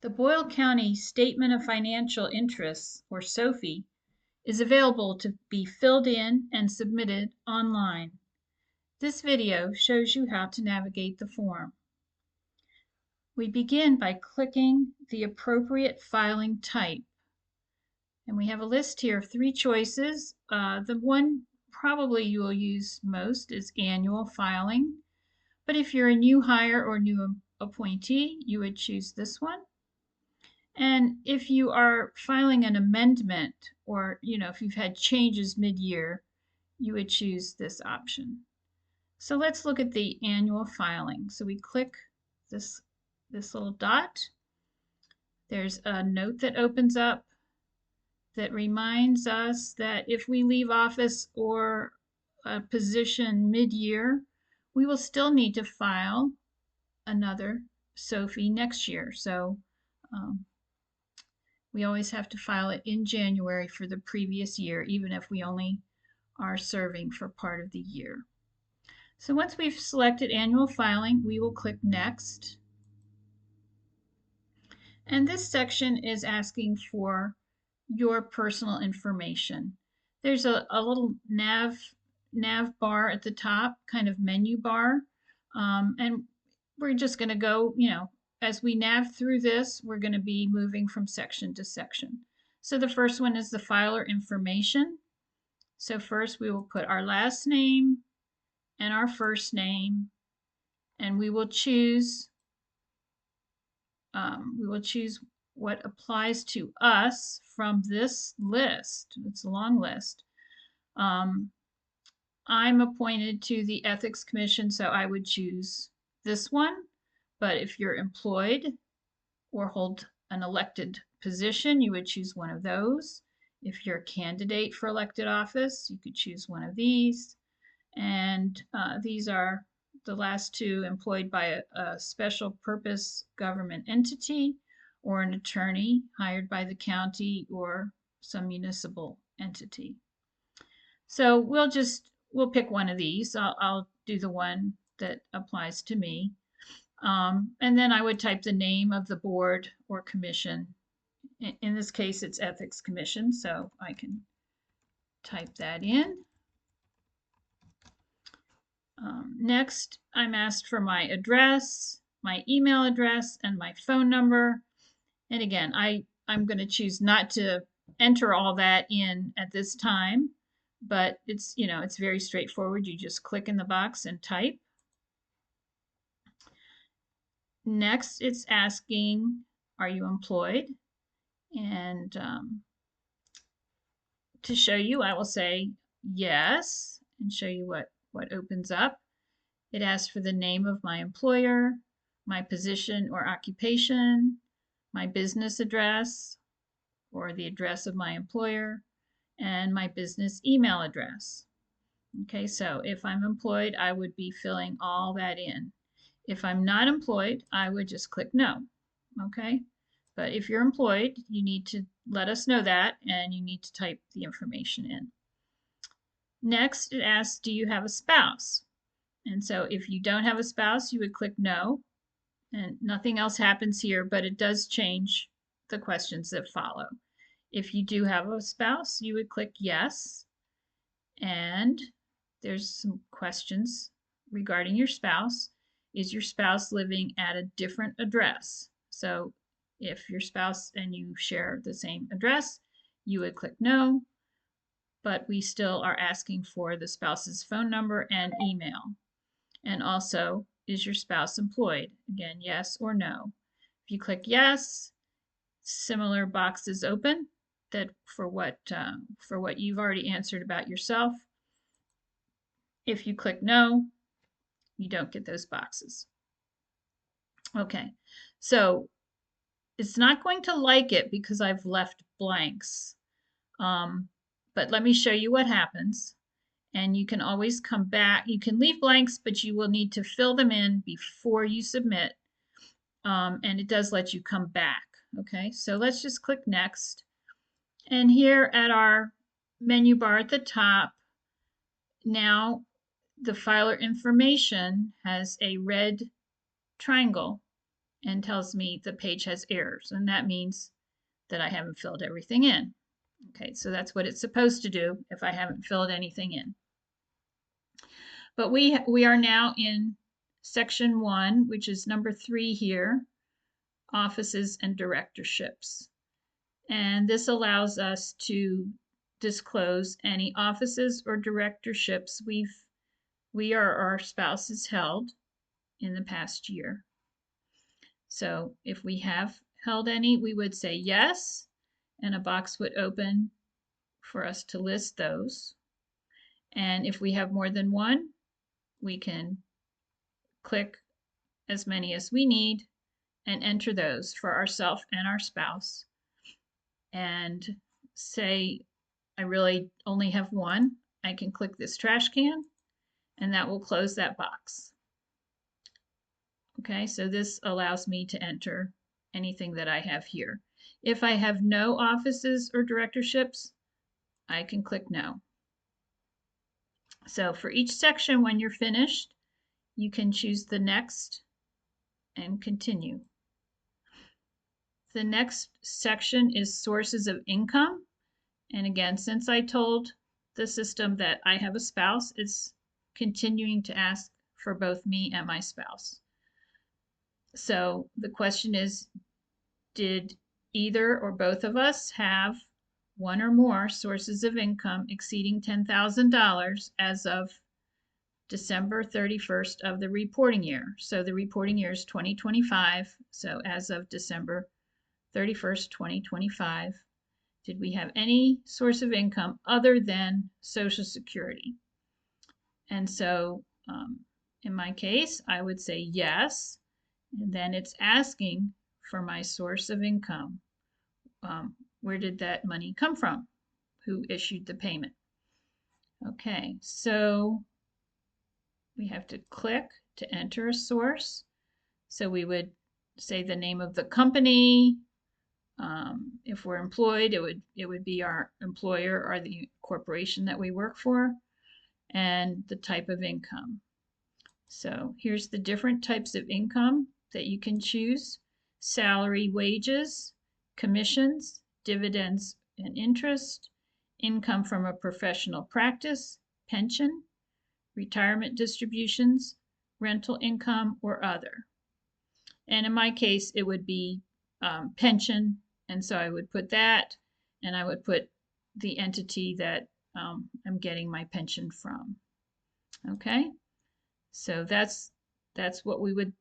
The Boyle County Statement of Financial Interests, or SOFI, is available to be filled in and submitted online. This video shows you how to navigate the form. We begin by clicking the appropriate filing type. And we have a list here of 3 choices. The one probably you will use most is annual filing. But if you're a new hire or new appointee, you would choose this one. And if you are filing an amendment or, if you've had changes mid-year, you would choose this option. So let's look at the annual filing. So we click this little dot. There's a note that opens up that reminds us that if we leave office or a position mid-year, we will still need to file another SOFI next year. So we always have to file it in January for the previous year, even if we only are serving for part of the year. So once we've selected annual filing, we will click Next. And this section is asking for your personal information. There's a little nav bar at the top, kind of menu bar, and we're just going to go, as we nav through this, we're going to be moving from section to section. So the first one is the filer information. So first we will put our last name and our first name, and we will choose what applies to us from this list. It's a long list. I'm appointed to the Ethics Commission, so I would choose this one. But if you're employed or hold an elected position, you would choose one of those. If you're a candidate for elected office, you could choose one of these. And these are the last 2: employed by a special purpose government entity or an attorney hired by the county or some municipal entity. So we'll pick one of these. I'll do the one that applies to me. And then I would type the name of the board or commission. In this case, it's Ethics Commission, so I can type that in. Next, I'm asked for my address, my email address, and my phone number. And again, I'm going to choose not to enter all that in at this time, but it's very straightforward. You just click in the box and type. Next, it's asking, are you employed? And to show you, I will say yes and show you what opens up. It asks for the name of my employer, my position or occupation, my business address or the address of my employer, and my business email address. Okay, so if I'm employed, I would be filling all that in. If I'm not employed, I would just click no. Okay, but if you're employed, you need to let us know that, and you need to type the information in. Next, it asks, do you have a spouse? And so if you don't have a spouse, you would click no, and nothing else happens here, but it does change the questions that follow. If you do have a spouse, you would click yes, and there's some questions regarding your spouse. Is your spouse living at a different address? So if your spouse and you share the same address, you would click no, but we still are asking for the spouse's phone number and email. And also, is your spouse employed? Again, yes or no. If you click yes, similar boxes open that for what you've already answered about yourself. If you click no, you don't get those boxes. Okay, so it's not going to like it because I've left blanks. But let me show you what happens. And you can always come back. You can leave blanks, but you will need to fill them in before you submit. And it does let you come back. Okay, so let's just click Next. And here at our menu bar at the top, now the filer information has a red triangle and tells me the page has errors, and that means that I haven't filled everything in. Okay, so that's what it's supposed to do if I haven't filled anything in. But we are now in section 1, which is number 3 here, offices and directorships. And this allows us to disclose any offices or directorships we or our spouses held in the past year. So if we have held any, we would say yes, and a box would open for us to list those. And if we have more than one, we can click as many as we need and enter those for ourselves and our spouse. And say I really only have one, I can click this trash can and that will close that box. Okay, so this allows me to enter anything that I have here. If I have no offices or directorships, I can click no. So for each section, when you're finished, you can choose the next and continue. The next section is sources of income. And again, since I told the system that I have a spouse, it's continuing to ask for both me and my spouse. So the question is, did either or both of us have one or more sources of income exceeding $10,000 as of December 31st of the reporting year? So the reporting year is 2025. So as of December 31st, 2025, did we have any source of income other than Social Security? And so in my case, I would say yes. And then it's asking for my source of income. Where did that money come from? Who issued the payment? Okay, so we have to click to enter a source. So we would say the name of the company. If we're employed, it would be our employer or the corporation that we work for, and the type of income. So here's the different types of income that you can choose: salary, wages, commissions, dividends and interest, income from a professional practice, pension, retirement distributions, rental income, or other. And in my case, it would be pension. And so I would put that, and I would put the entity that I'm getting my pension from. Okay, so that's what we would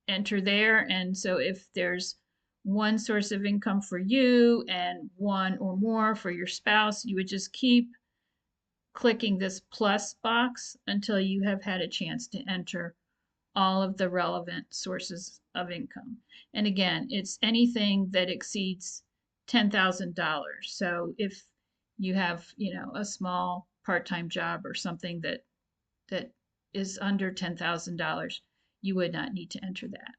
enter there. And so if there's one source of income for you and one or more for your spouse, you would just keep clicking this plus box until you have had a chance to enter all of the relevant sources of income. And again, it's anything that exceeds $10,000. So if you have, a small part-time job or something that is under $10,000, you would not need to enter that.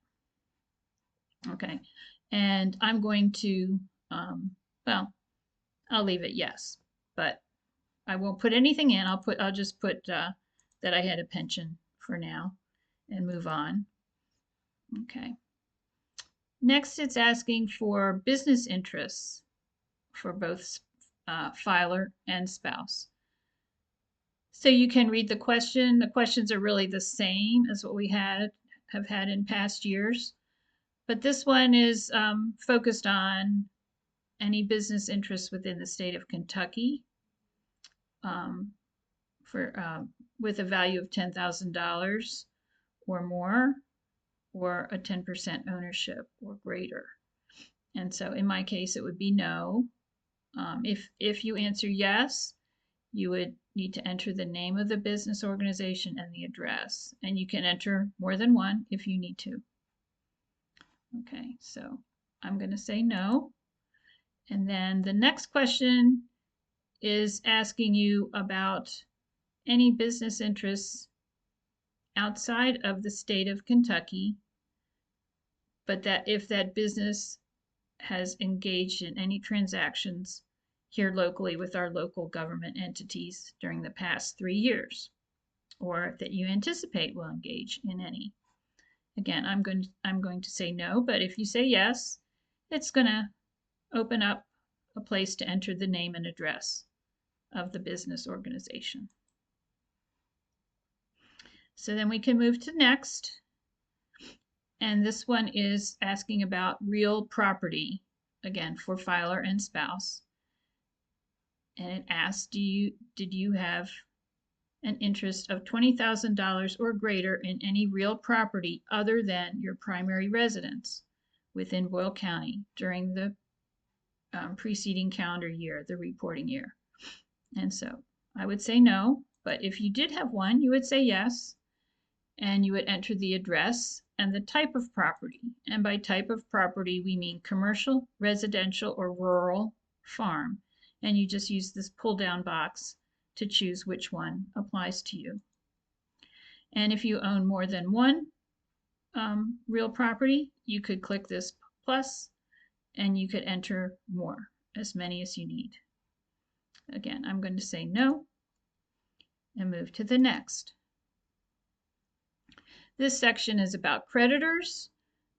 Okay, and I'm going to, well, I'll leave it yes, but I won't put anything in. I'll just put that I had a pension for now and move on. Okay. Next, it's asking for business interests for both filer and spouse. So you can read the question. The questions are really the same as what we have had in past years, but this one is focused on any business interests within the state of Kentucky with a value of $10,000 or more, or a 10% ownership or greater. And so in my case, it would be no. If you answer yes, you would need to enter the name of the business organization and the address. And you can enter more than one if you need to. Okay, so I'm going to say no. And then the next question is asking you about any business interests outside of the state of Kentucky, but that if that business has engaged in any transactions here locally with our local government entities during the past 3 years, or that you anticipate will engage in any. Again, I'm going to say no, but if you say yes, it's going to open up a place to enter the name and address of the business organization. So then we can move to next. And this one is asking about real property, again, for filer and spouse. And it asks, did you have an interest of $20,000 or greater in any real property other than your primary residence within Boyle County during the preceding calendar year, the reporting year? And so I would say no, but if you did have one, you would say yes, and you would enter the address and the type of property. And by type of property, we mean commercial, residential, or rural farm. And you just use this pull-down box to choose which one applies to you. And if you own more than one real property, you could click this plus and you could enter more, as many as you need. Again, I'm going to say no and move to the next. This section is about creditors.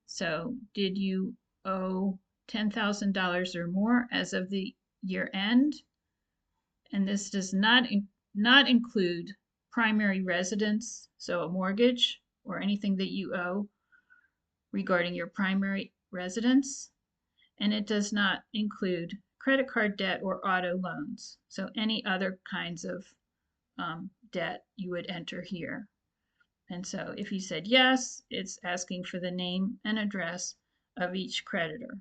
So did you owe $10,000 or more as of the year end? And this does not include primary residence, so a mortgage or anything that you owe regarding your primary residence. And it does not include credit card debt or auto loans. So any other kinds of debt you would enter here. And so if you said yes, it's asking for the name and address of each creditor.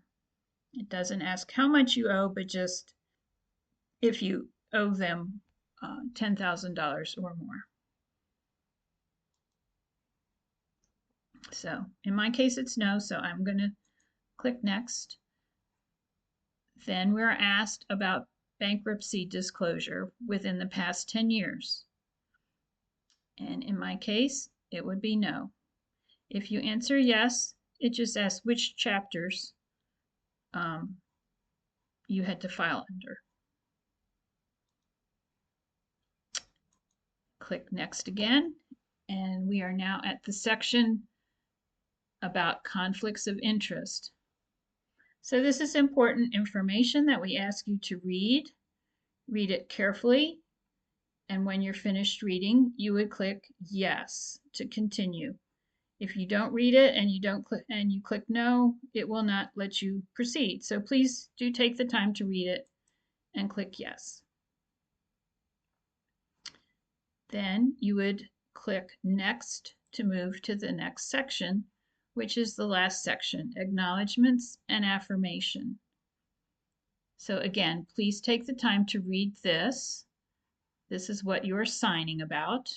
It doesn't ask how much you owe, but just if you owe them $10,000 or more. So in my case, it's no, so I'm going to click next. Then we're asked about bankruptcy disclosure within the past 10 years. And in my case, it would be no. If you answer yes, it just asks which chapters you had to file under. Click next again, and we are now at the section about conflicts of interest. So this is important information that we ask you to read. Read it carefully, and when you're finished reading, you would click yes to continue. If you don't read it and you click no, it will not let you proceed. So please do take the time to read it and click yes. Then you would click next to move to the next section, which is the last section, acknowledgments and affirmation. So again, please take the time to read this. This is what you're signing about.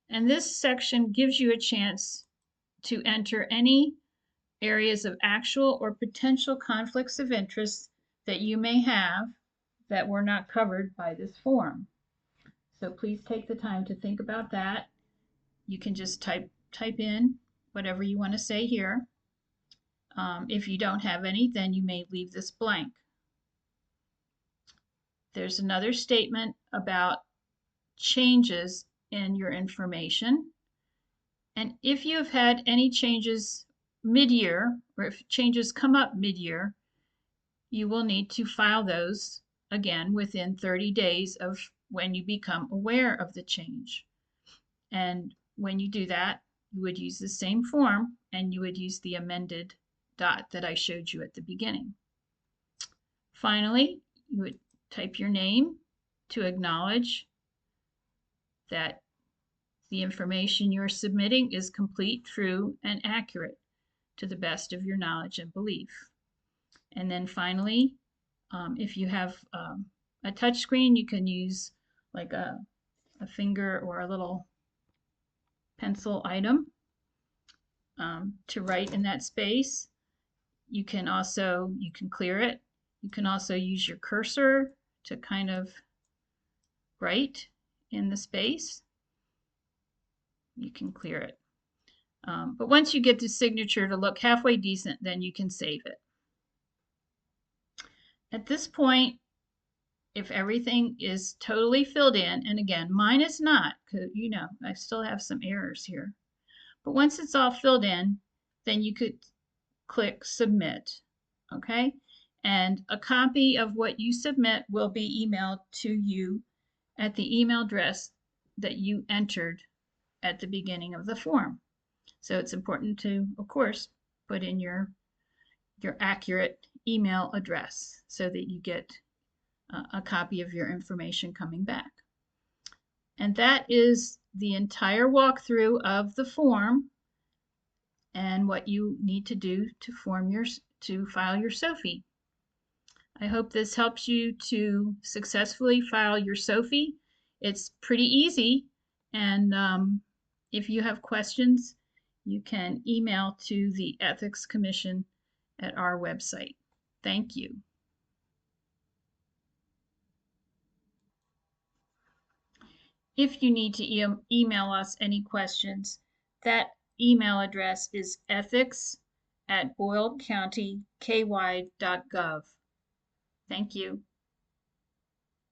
And this section gives you a chance to enter any areas of actual or potential conflicts of interest that you may have that were not covered by this form. So please take the time to think about that. You can just type in whatever you want to say here. If you don't have any, then you may leave this blank. There's another statement about changes in your information. And if you have had any changes mid-year, or if changes come up mid-year, you will need to file those again within 30 days of when you become aware of the change. And when you do that, you would use the same form and you would use the amended dot that I showed you at the beginning. Finally, you would type your name to acknowledge that the information you're submitting is complete, true, and accurate to the best of your knowledge and belief. And then finally, if you have a touch screen, you can use like a finger or a little pencil item to write in that space. You can clear it. You can also use your cursor to kind of write in the space. You can clear it. But once you get the signature to look halfway decent, then you can save it. At this point, if everything is totally filled in, and again, mine is not, because I still have some errors here. But once it's all filled in, then you could click submit, okay? And a copy of what you submit will be emailed to you at the email address that you entered at the beginning of the form. So it's important to, of course, put in your accurate email address so that you get a copy of your information coming back. And that is the entire walkthrough of the form and what you need to do to file your SOFI. I hope this helps you to successfully file your SOFI. It's pretty easy, and if you have questions, you can email to the Ethics Commission at our website. Thank you. If you need to email us any questions, that email address is ethics@boylecountyky.gov. Thank you.